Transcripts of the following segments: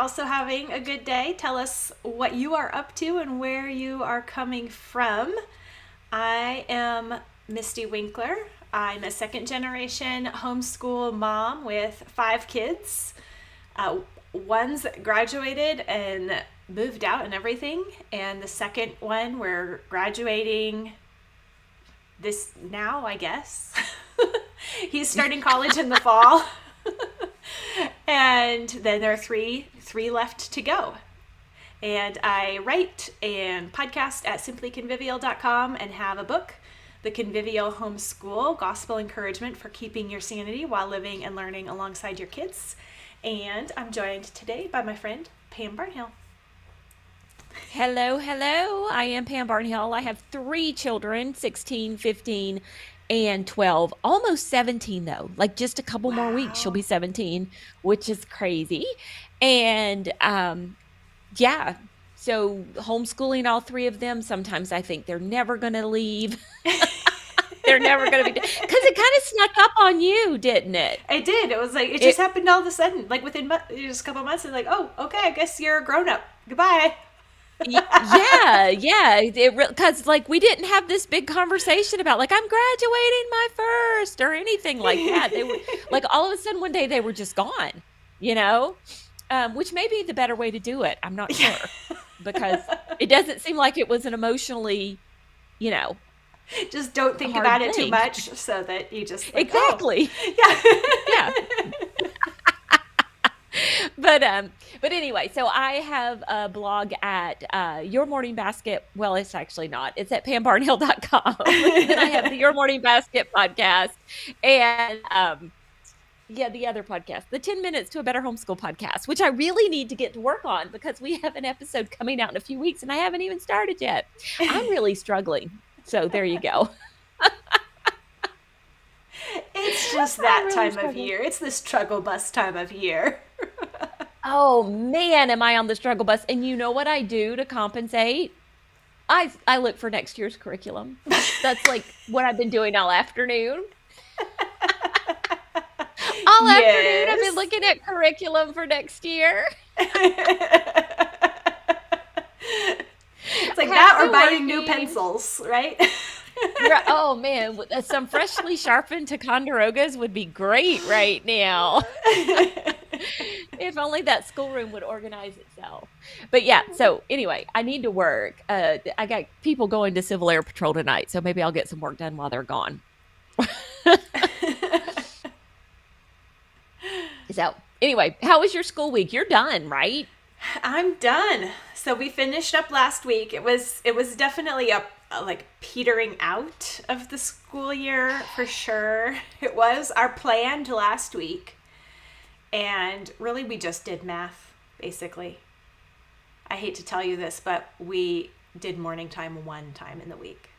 also having a good day. Tell us what you are up to and where you are coming from. I am Misty Winkler. I'm a second generation homeschool mom with 5 kids. One's graduated and moved out and everything, and the second one we're graduating this now, I guess. He's starting college in the fall. And then there are three left to go. And I write and podcast at simplyconvivial.com and have a book, The Convivial Homeschool, Gospel Encouragement for Keeping Your Sanity While Living and Learning Alongside Your Kids. And I'm joined today by my friend, Pam Barnhill. Hello. I am Pam Barnhill. I have 3 children, 16, 15, and 12. Almost 17, though. Like just a couple more weeks, she'll be 17, which is crazy. And so homeschooling all 3 of them, sometimes I think they're never going to leave. They're never going to be, because it kind of snuck up on you, didn't it? It did. It was like, it just happened all of a sudden, like within just a couple months, and like, oh, okay, I guess you're a grown up. Goodbye. Yeah. Because like we didn't have this big conversation about like I'm graduating my first or anything like that. They were like all of a sudden one day they were just gone, which may be the better way to do it. I'm not sure because it doesn't seem like it was an emotionally, just don't think about it too much so that you just like, exactly. Oh. Yeah. But anyway, so I have a blog at Your Morning Basket. Well, it's actually not. It's at pambarnhill.com. Then I have the Your Morning Basket podcast and the other podcast, the 10 Minutes to a Better Homeschool podcast, which I really need to get to work on because we have an episode coming out in a few weeks and I haven't even started yet. I'm really struggling. So there you go. It's just that time of year. It's the struggle bus time of year. Oh man, am I on the struggle bus? And you know what I do to compensate? I look for next year's curriculum. That's like what I've been doing all afternoon. Afternoon, I've been looking at curriculum for next year. It's like that or buying new pencils, right? Oh man, some freshly sharpened Ticonderogas would be great right now. If only that schoolroom would organize itself. But yeah, so anyway, I need to work. I got people going to Civil Air Patrol tonight, so maybe I'll get some work done while they're gone. So anyway, how was your school week? You're done, right? I'm done. So we finished up last week. It was definitely a like petering out of the school year for sure. It was our planned last week. And really we just did math, basically. I hate to tell you this, but we did morning time 1 time in the week.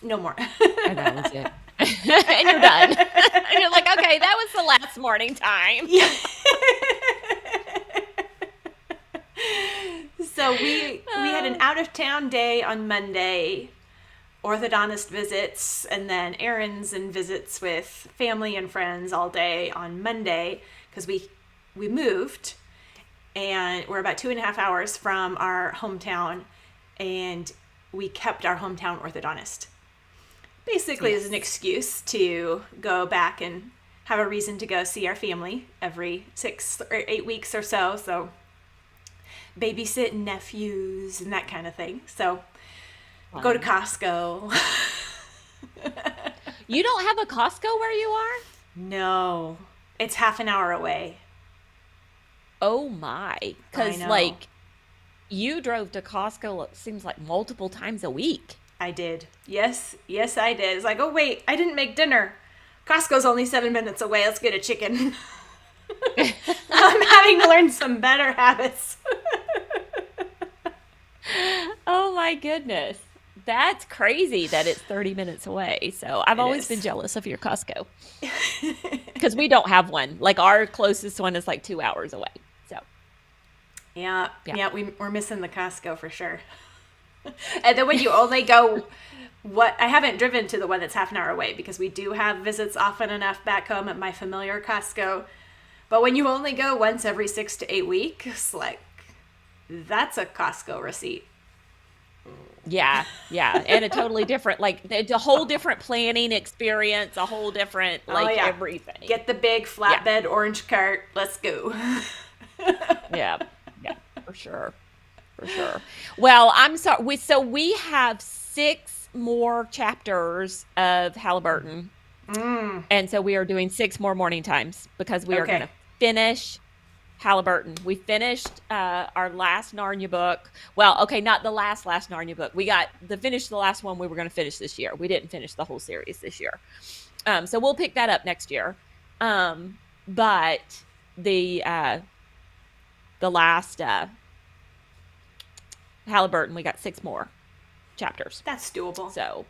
No more. And that was it. And you're done. And you're like, okay, that was the last morning time. Yeah. So we had an out-of-town day on Monday, orthodontist visits, and then errands and visits with family and friends all day on Monday because we moved, and we're about 2.5 hours from our hometown, and we kept our hometown orthodontist. Basically, as an excuse to go back and have a reason to go see our family every 6 or 8 weeks or so. So babysit nephews and that kind of thing. So go to Costco. You don't have a Costco where you are? No, it's half an hour away. Oh my. Because like you drove to Costco, it seems like multiple times a week. I did. Yes, I did. It's like, oh wait, I didn't make dinner. Costco's only 7 minutes away. Let's get a chicken. I'm having to learn some better habits. Oh my goodness. That's crazy that it's 30 minutes away. So I've always been jealous of your Costco. Because we don't have one. Like our closest one is like 2 hours away. So yeah, we're missing the Costco for sure. And then when you only go, I haven't driven to the one that's half an hour away because we do have visits often enough back home at my familiar Costco. But when you only go once every 6 to 8 weeks, like, that's a Costco receipt. Yeah, and a totally different, like, it's a whole different planning experience, a whole different, like, everything. Get the big flatbed orange cart. Let's go. Yeah, for sure. Well, I'm sorry. We have 6 more chapters of Halliburton. And so we are doing 6 more morning times because we are going to finish Halliburton. We finished our last Narnia book. Well, okay, not the last Narnia book. We got finished the last one we were going to finish this year. We didn't finish the whole series this year. So we'll pick that up next year. But the last Halliburton, we got 6 more chapters. That's doable. So,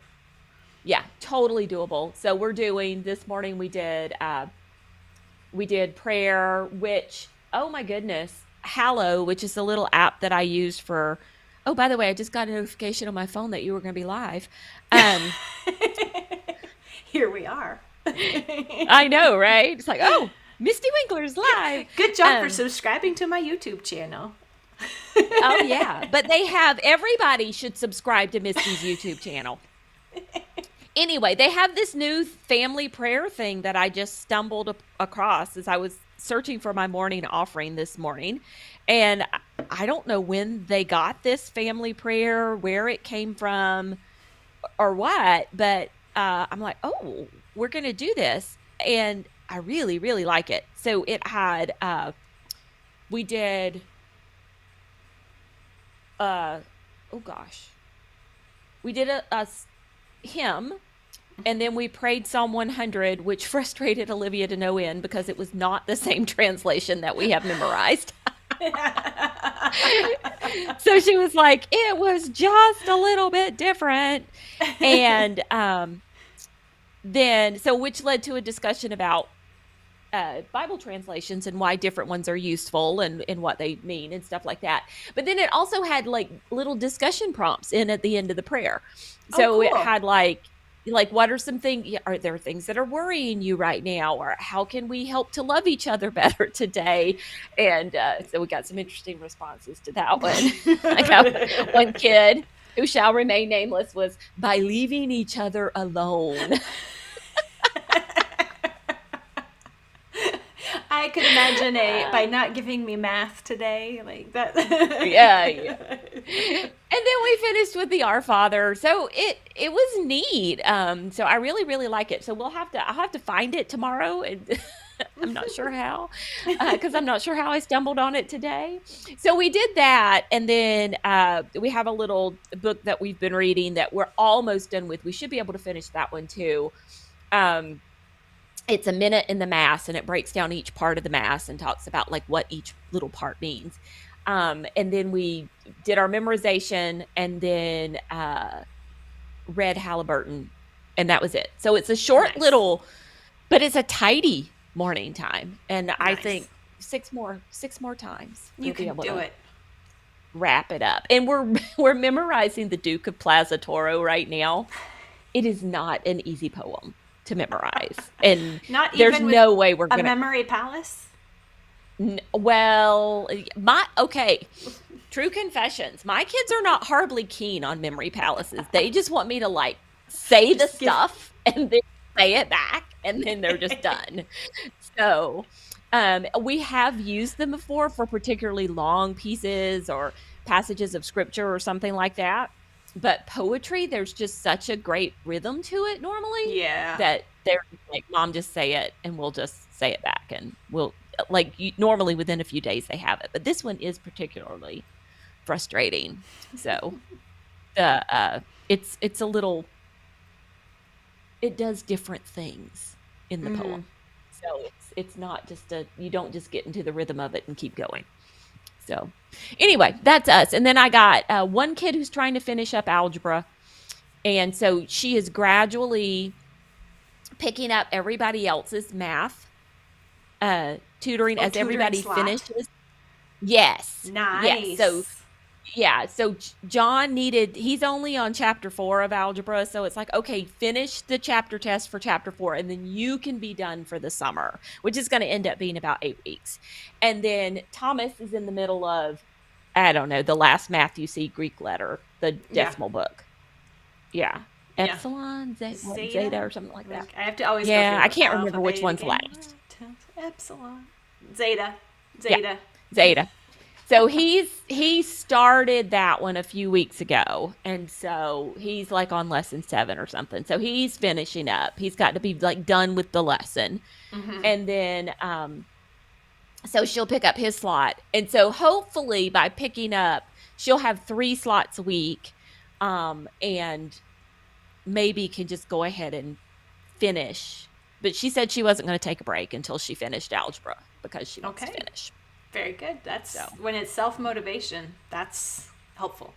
yeah, totally doable. So we're doing, this morning we did prayer, which, oh my goodness, Hallow, which is the little app that I use for, oh, by the way, I just got a notification on my phone that you were going to be live. Here we are. I know, right? It's like, oh, Mystie Winkler's live. Good job for subscribing to my YouTube channel. Oh, yeah. But everybody should subscribe to Mystie's YouTube channel. Anyway, they have this new family prayer thing that I just stumbled across as I was searching for my morning offering this morning. And I don't know when they got this family prayer, where it came from, or what, but I'm like, oh, we're going to do this. And I really, really like it. So it had, we did, we did a hymn, and then we prayed Psalm 100, which frustrated Olivia to no end because it was not the same translation that we have memorized. So she was like, it was just a little bit different. And which led to a discussion about Bible translations and why different ones are useful and what they mean and stuff like that. But then it also had like little discussion prompts at the end of the prayer. So It had like, what are some things, are there things that are worrying you right now? Or how can we help to love each other better today? And so we got some interesting responses to that one. I got one kid who shall remain nameless was, by leaving each other alone. I could imagine by not giving me math today, like that. Yeah. And then we finished with the Our Father. So it was neat. So I really, really like it. So I'll have to find it tomorrow, and I'm not sure how, because I'm not sure how I stumbled on it today. So we did that, and then we have a little book that we've been reading that we're almost done with. We should be able to finish that one too. It's a minute in the Mass, and it breaks down each part of the Mass and talks about like what each little part means. And then we did our memorization, and then read Halliburton, and that was it. So it's a short little, but it's a tidy morning time. And I think 6 more times you can do it. Wrap it up. And we're memorizing the Duke of Plaza Toro right now. It is not an easy poem to memorize, and there's no way we're gonna memory palace. True confessions. My kids are not horribly keen on memory palaces. They just want me to like say the stuff and then say it back, and then they're just done. So we have used them before for particularly long pieces or passages of scripture or something like that. But poetry, there's just such a great rhythm to it normally. Yeah. That they're like, Mom, just say it, and we'll just say it back, and we'll normally within a few days they have it. But this one is particularly frustrating. So it's a little, it does different things in the poem. So it's not just you don't just get into the rhythm of it and keep going. So anyway, that's us. And then I got one kid who's trying to finish up algebra. And so she is gradually picking up everybody else's math tutoring as everybody finishes. Yes. Nice. Yes. So Yeah, so John he's only on chapter 4 of algebra, so it's like, okay, finish the chapter test for chapter 4 and then you can be done for the summer, which is going to end up being about 8 weeks. And then Thomas is in the middle of, I don't know, the last math you see Greek letter, the Yeah. decimal book. Yeah. Yeah. Epsilon, Zeta or something like that. I have to always go Yeah, through I the can't remember which alphabet one's again. last. Epsilon. Zeta. Yeah, Zeta. So he started that one a few weeks ago, and so he's like on lesson 7 or something. So he's finishing up. He's got to be like done with the lesson, and then so she'll pick up his slot, and so hopefully by picking up, she'll have 3 slots a week, and maybe can just go ahead and finish. But she said she wasn't going to take a break until she finished algebra because she wants to finish. Very good. That's when it's self-motivation, that's helpful.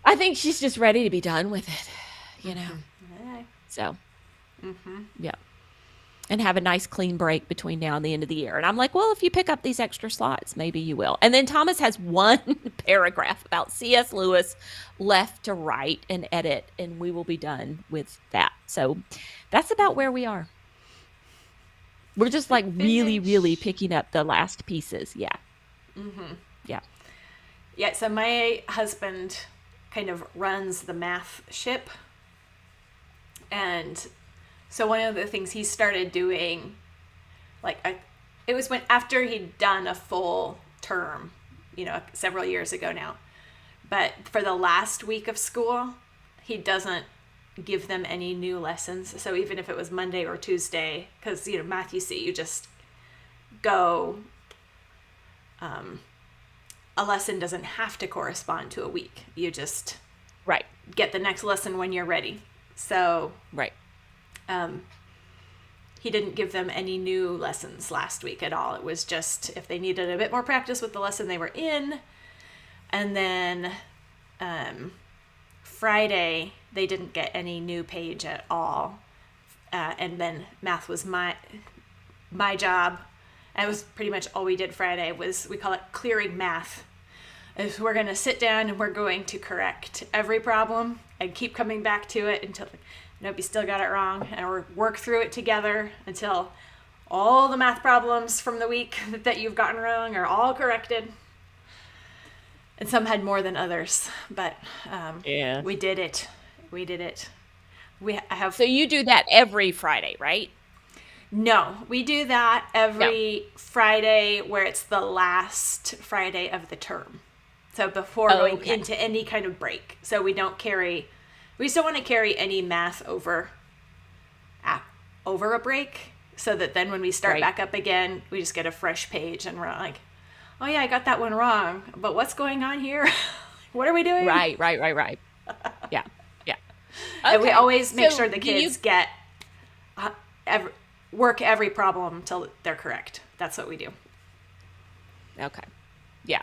I think she's just ready to be done with it, you know. Okay. So, yeah. And have a nice clean break between now and the end of the year. And I'm like, well, if you pick up these extra slots, maybe you will. And then Thomas has one paragraph about C.S. Lewis left to write and edit, and we will be done with that. So that's about where we are. We're just like really, really picking up the last pieces. Yeah. Yeah. Yeah. So my husband kind of runs the math ship. And so one of the things he started doing, it was after he'd done a full term, several years ago now. But for the last week of school, he doesn't give them any new lessons. So even if it was Monday or Tuesday, because math, you just go, a lesson doesn't have to correspond to a week. You just get the next lesson when you're ready. So he didn't give them any new lessons last week at all. It was just if they needed a bit more practice with the lesson they were in. And then Friday, they didn't get any new page at all. And then math was my job. And it was pretty much all we did Friday we call it clearing math. Is we're going to sit down and we're going to correct every problem and keep coming back to it until, nope, you still got it wrong. And we'll work through it together until all the math problems from the week that you've gotten wrong are all corrected. And some had more than others, but we did it. So you do that every Friday, right? No, we do that every Friday where it's the last Friday of the term. So before going into any kind of break. So we don't want to carry any math over a break, so that then when we start back up again, we just get a fresh page and we're like, oh yeah, I got that one wrong, but what's going on here? What are we doing? Right. Yeah. Okay. And we always make sure the kids get work every problem until they're correct. That's what we do. Okay. Yeah.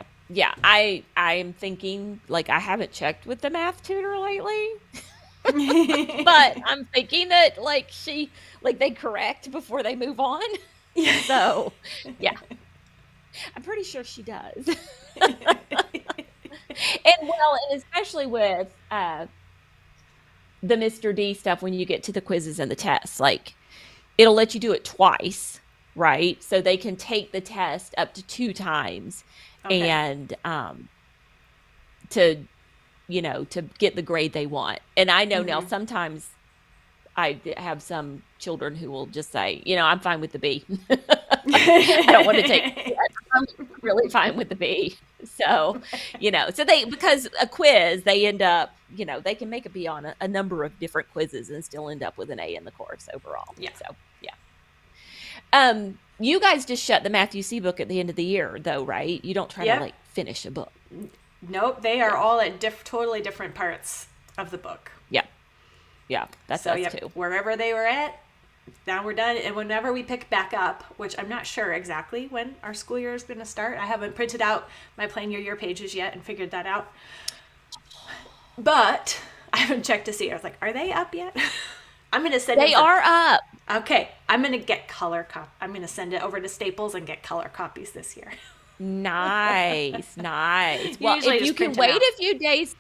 I'm thinking, like, I haven't checked with the math tutor lately. But I'm thinking that they correct before they move on. So, yeah. I'm pretty sure she does. And especially with the Mr. D stuff, when you get to the quizzes and the tests, like, it'll let you do it twice, right? So they can take the test up to 2 times and to get the grade they want. And I know now sometimes I have some children who will just say, I'm fine with the B. I don't want to take, I'm really fine with the B. So, because a quiz, they end up, they can make a B on a number of different quizzes and still end up with an A in the course overall. Yeah. So, yeah. You guys just shut the Matthew C book at the end of the year, though, right? You don't try to finish a book. Nope. They are all at totally different parts of the book. Yeah. Yeah. That's us too. Wherever they were at, now we're done. And whenever we pick back up, which I'm not sure exactly when our school year is going to start. I haven't printed out my Plan Your Year pages yet and figured that out. But I haven't checked to see. I was like, are they up yet? I'm going to send They are up. Okay. I'm going to get I'm going to send it over to Staples and get color copies this year. Nice. Well, Usually if you just can print them wait out. a few days,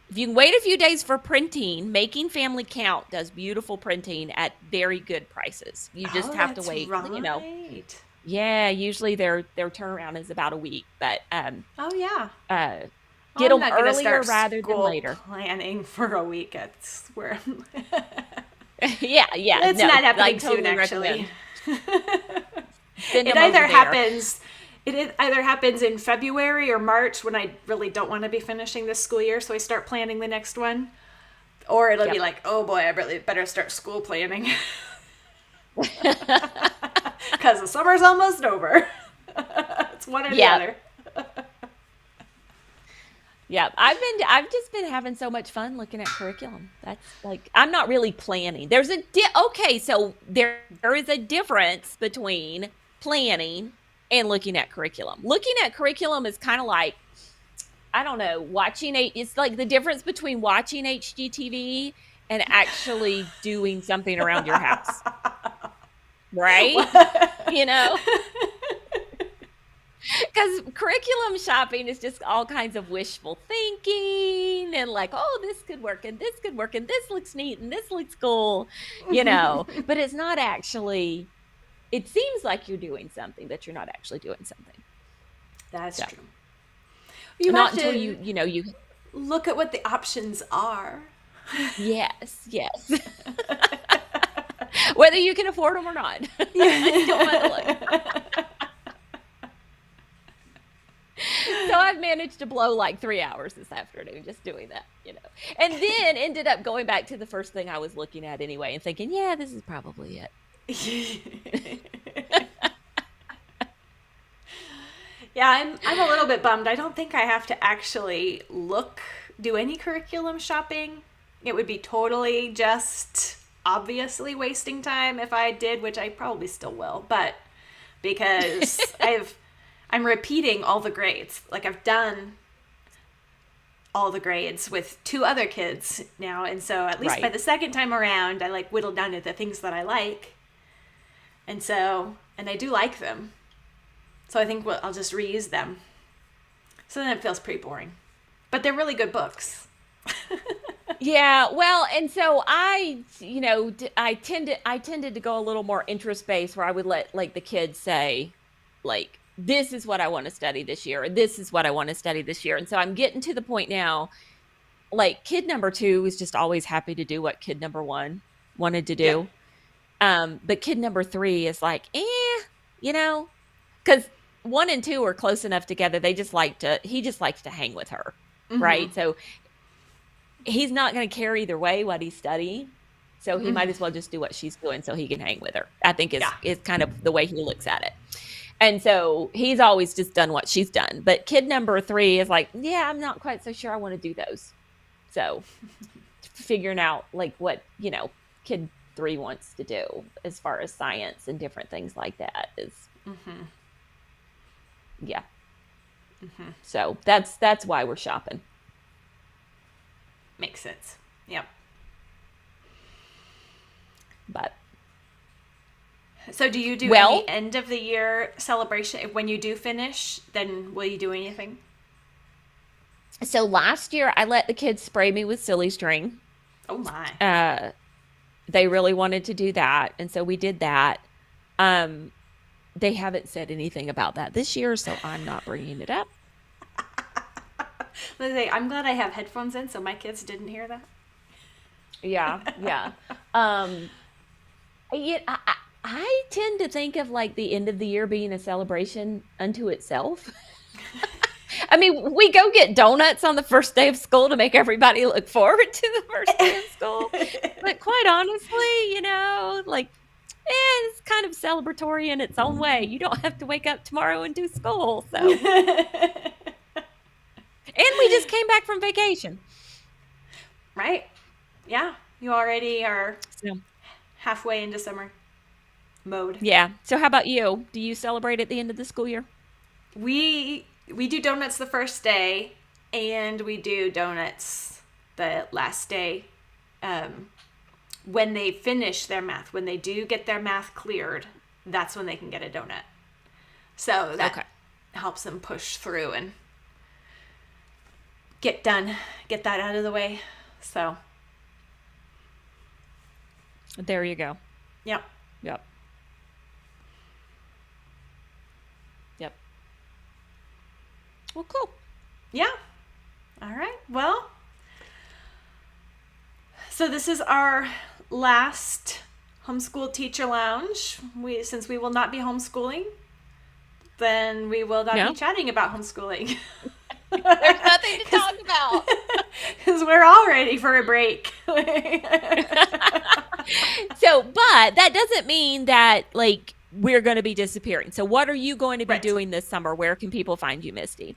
if you can wait a few days for printing, Making Family Count does beautiful printing at very good prices. You just Oh, have to that's wait, right. yeah, usually their turnaround is about a week, but Oh, yeah. uh Well, get I'm them not going to earlier start rather than school later. planning for a week. That's where Yeah, it's no, not I happening soon, totally actually. recommend. Send It them over either there. happens. It either happens in February or March when I really don't want to be finishing this school year, so I start planning the next one. Or it'll be Yep. like, oh boy, I really better start school planning because the summer's almost over. It's one or the Yeah. other. Yeah, I've just been having so much fun looking at curriculum. That's like I'm not really planning. There's a okay, so there is a difference between planning and looking at curriculum. Looking at curriculum is kind of like I don't know, it's like the difference between watching HGTV and actually doing something around your house. Right? You know? Because curriculum shopping is just all kinds of wishful thinking and like, oh, this could work and this could work and this looks neat and this looks cool, but it's not actually, it seems like you're doing something, but you're not actually doing something. That's So, true. You not have until to you, look at what the options are. yes. Whether you can afford them or not. You don't want to look. So I've managed to blow like 3 hours this afternoon just doing that, and then ended up going back to the first thing I was looking at anyway and thinking, yeah, this is probably it. Yeah, I'm a little bit bummed. I don't think I have to actually do any curriculum shopping. It would be totally just obviously wasting time if I did, which I probably still will, but because I'm repeating all the grades. Like I've done all the grades with 2 other kids now, and so at least by the second time around, I like whittled down to the things that I like, and I do like them. So I think I'll just reuse them. So then it feels pretty boring, but they're really good books. Yeah, well, and so I tended to go a little more interest based, where I would let like the kids say, like, this is what I want to study this year, or this is what I want to study this year. And so I'm getting to the point now, like kid number 2 was just always happy to do what kid number 1 wanted to do. But kid number 3 is like, because 1 and 2 are close enough together. He just likes to hang with her. Mm-hmm. Right. So he's not going to care either way what he's studying. So he might as well just do what she's doing so he can hang with her, I think is kind of the way he looks at it. And so he's always just done what she's done. But kid number 3 is like, yeah, I'm not quite so sure I want to do those. So figuring out like what, kid 3 wants to do as far as science and different things like that is, yeah. Mm-hmm. So that's why we're shopping. Makes sense. Yep. But so do you do any end of the year celebration? When you do finish, then will you do anything? So last year I let the kids spray me with silly string. Oh my. They really wanted to do that, and so we did that. They haven't said anything about that this year, so I'm not bringing it up. I'm glad I have headphones in so my kids didn't hear that. Yeah. I tend to think of like the end of the year being a celebration unto itself. I mean, we go get donuts on the first day of school to make everybody look forward to the first day of school. But quite honestly, it's kind of celebratory in its own way. You don't have to wake up tomorrow and do school. So, and we just came back from vacation. Right. Yeah. You already are halfway into summer mode. Yeah. So how about you? Do you celebrate at the end of the school year? We do donuts the first day, and we do donuts the last day. When they finish their math, when they do get their math cleared, that's when they can get a donut. So helps them push through and get that out of the way. So there you go. Yep. Yep. Well, cool. Yeah. All right. Well, so this is our last Homeschool Teacher Lounge. Since we will not be homeschooling, then we will not be chatting about homeschooling. There's nothing to talk about. Because we're all ready for a break. But that doesn't mean that, like, we're going to be disappearing. So what are you going to be doing this summer? Where can people find you, Misty?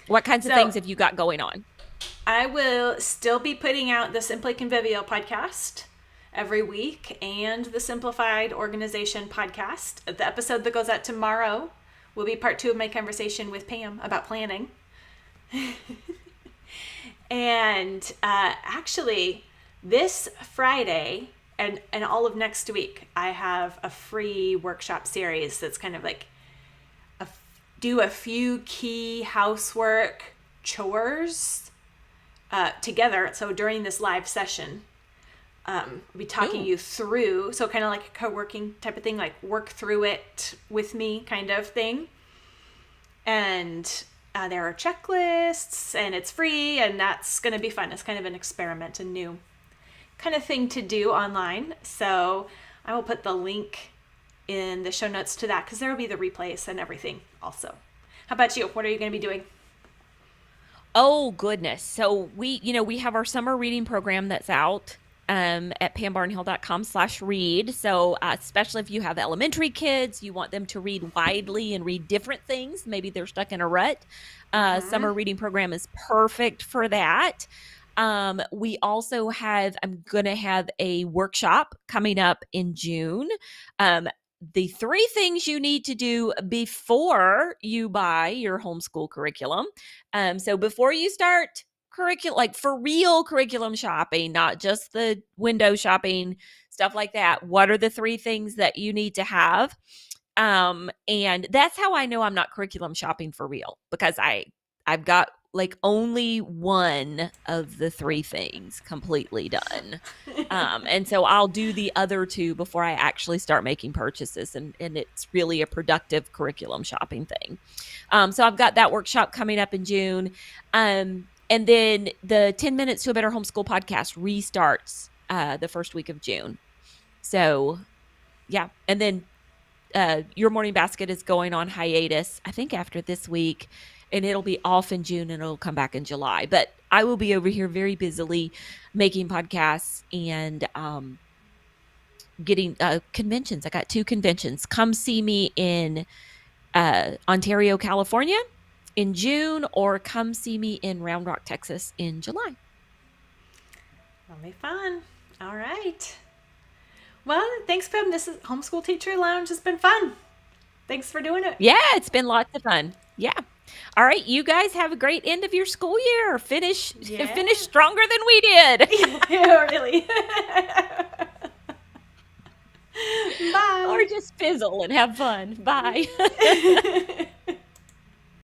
What kinds of things have you got going on? I will still be putting out the Simply Convivial podcast every week and the Simplified Organization podcast. The episode that goes out tomorrow will be part 2 of my conversation with Pam about planning. And actually, this Friday and all of next week, I have a free workshop series that's kind of like do a few key housework chores together. So during this live session, we'll be talking you through, so kind of like a co-working type of thing, like work through it with me kind of thing. And there are checklists, and it's free, and that's going to be fun. It's kind of an experiment, a new kind of thing to do online. So I will put the link in the show notes to that, because there will be the replays and everything also. How about you? What are you going to be doing? Oh, goodness. So we have our summer reading program that's out at pambarnhill.com/read. So especially if you have elementary kids, you want them to read widely and read different things. Maybe they're stuck in a rut. Summer reading program is perfect for that. We also I'm going to have a workshop coming up in June. The 3 things you need to do before you buy your homeschool curriculum. So before you start like for real curriculum shopping, not just the window shopping, stuff like that, what are the 3 things that you need to have? And that's how I know I'm not curriculum shopping for real, because I've got like only one of the 3 things completely done. And so I'll do the other 2 before I actually start making purchases. And it's really a productive curriculum shopping thing. So I've got that workshop coming up in June. And then the 10 Minutes to a Better Homeschool podcast restarts the first week of June. So yeah. And then Your Morning Basket is going on hiatus, I think, after this week. And it'll be off in June, and it'll come back in July. But I will be over here very busily making podcasts and getting conventions. I got 2 conventions. Come see me in Ontario, California in June, or come see me in Round Rock, Texas in July. That'll be fun. All right. Well, thanks, Pam. This is Homeschool Teacher Lounge. It's been fun. Thanks for doing it. Yeah, it's been lots of fun. Yeah. All right, you guys have a great end of your school year. Finish stronger than we did. Yeah, really. Bye. Or just fizzle and have fun. Bye.